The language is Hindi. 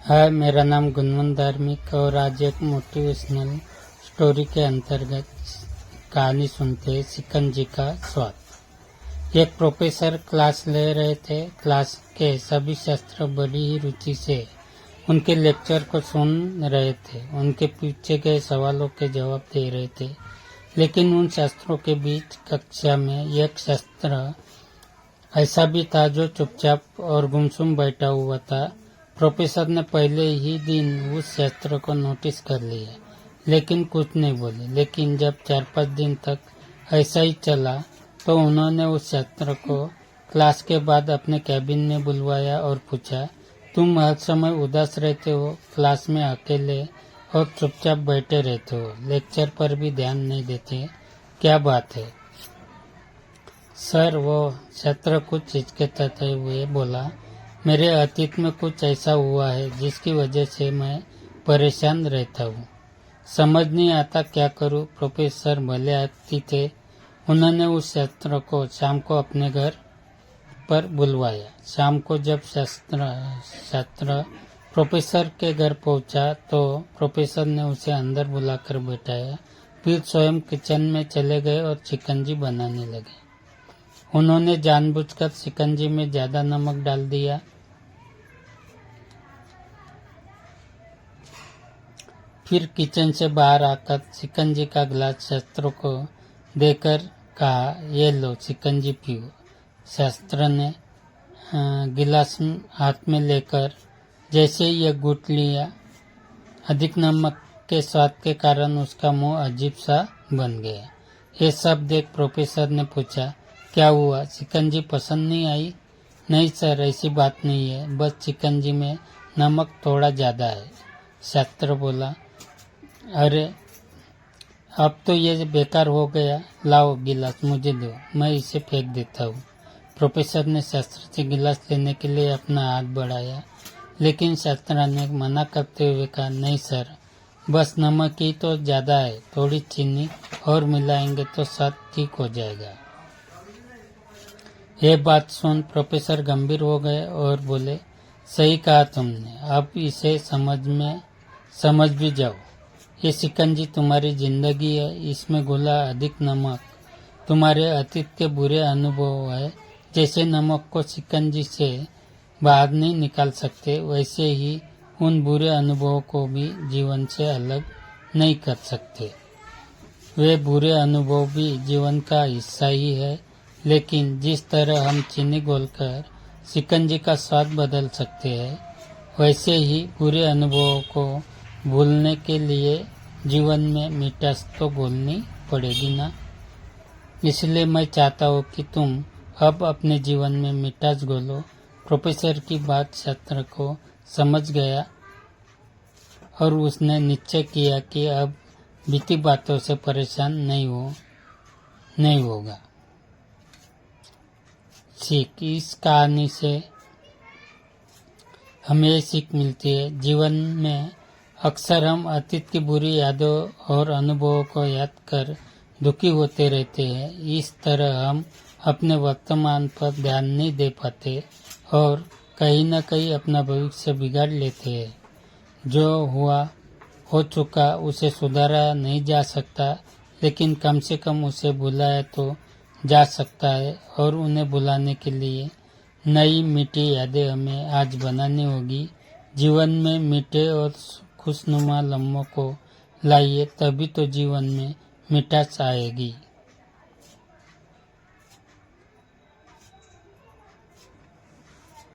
हाय, मेरा नाम गुणवंत धार्मिक और आज एक मोटिवेशनल स्टोरी के अंतर्गत कहानी सुनते हैं। शिकंजी का स्वाद। एक प्रोफेसर क्लास ले रहे थे। क्लास के सभी छात्र बड़ी ही रुचि से उनके लेक्चर को सुन रहे थे। उनके पूछे गए सवालों के जवाब दे रहे थे। लेकिन उन छात्रों के बीच कक्षा में एक छात्र ऐसा भी था जो चुपचाप और गुमसुम बैठा हुआ था। प्रोफेसर ने पहले ही दिन उस छात्र को नोटिस कर लिया, लेकिन कुछ नहीं बोले। लेकिन जब 4-5 दिन तक ऐसा ही चला तो उन्होंने उस छात्र को क्लास के बाद अपने कैबिन में बुलवाया और पूछा, तुम हर समय उदास रहते हो, क्लास में अकेले और चुपचाप बैठे रहते हो, लेक्चर पर भी ध्यान नहीं देते, क्या बात है? सर, वो छात्र कुछ हिचकिचाते हुए बोला, मेरे अतीत में कुछ ऐसा हुआ है जिसकी वजह से मैं परेशान रहता हूँ। समझ नहीं आता क्या करूँ। प्रोफेसर भले आदमी थे। उन्होंने उस छात्र को शाम को अपने घर पर बुलवाया। शाम को जब छात्र प्रोफेसर के घर पहुंचा तो प्रोफेसर ने उसे अंदर बुलाकर बैठाया। फिर स्वयं किचन में चले गए और शिकंजी बनाने लगे। उन्होंने जानबूझकर शिकंजी में ज्यादा नमक डाल दिया। फिर किचन से बाहर आकर शिकंजी का गिलास छात्रों को देकर कहा, ये लो शिकंजी पियो। छात्र ने गिलास हाथ में लेकर जैसे ही यह घूंट लिया, अधिक नमक के स्वाद के कारण उसका मुंह अजीब सा बन गया। ये सब देख प्रोफेसर ने पूछा, क्या हुआ? शिकंजी पसंद नहीं आई? नहीं सर, ऐसी बात नहीं है, बस शिकंजी में नमक थोड़ा ज्यादा है। छात्र बोला, अरे अब तो ये बेकार हो गया, लाओ गिलास मुझे दो, मैं इसे फेंक देता हूँ। प्रोफेसर ने छात्र से गिलास लेने के लिए अपना हाथ बढ़ाया, लेकिन छात्र ने मना करते हुए कहा, नहीं सर, बस नमक ही तो ज्यादा है, थोड़ी चीनी और मिलाएंगे तो स्वाद ठीक हो जाएगा। ये बात सुन प्रोफेसर गंभीर हो गए और बोले, सही कहा तुमने, अब इसे समझ भी जाओ। ये शिकंजी तुम्हारी जिंदगी है, इसमें घुला अधिक नमक तुम्हारे अतीत के बुरे अनुभव है। जैसे नमक को शिकंजी से बाहर नहीं निकाल सकते, वैसे ही उन बुरे अनुभवों को भी जीवन से अलग नहीं कर सकते। वे बुरे अनुभव भी जीवन का हिस्सा ही है, लेकिन जिस तरह हम चीनी घोलकर शिकंजी का स्वाद बदल सकते हैं, वैसे ही बुरे अनुभवों को भूलने के लिए जीवन में मिठास तो घोलनी पड़ेगी ना। इसलिए मैं चाहता हूँ कि तुम अब अपने जीवन में मिठास घोलो। प्रोफेसर की बात छात्र को समझ गया और उसने निश्चय किया कि अब बीती बातों से परेशान नहीं होगा। सीख, इस कहानी से हमें ये सीख मिलती है, जीवन में अक्सर हम अतीत की बुरी यादों और अनुभवों को याद कर दुखी होते रहते हैं। इस तरह हम अपने वर्तमान पर ध्यान नहीं दे पाते और कहीं न कहीं अपना भविष्य बिगाड़ लेते हैं। जो हो चुका उसे सुधारा नहीं जा सकता, लेकिन कम से कम उसे भुलाया तो जा सकता है। और उन्हें भुलाने के लिए नई मीठी यादें हमें आज बनानी होगी। जीवन में मीठे और खुशनुमा लम्हों को लाइए, तभी तो जीवन में मिठास आएगी।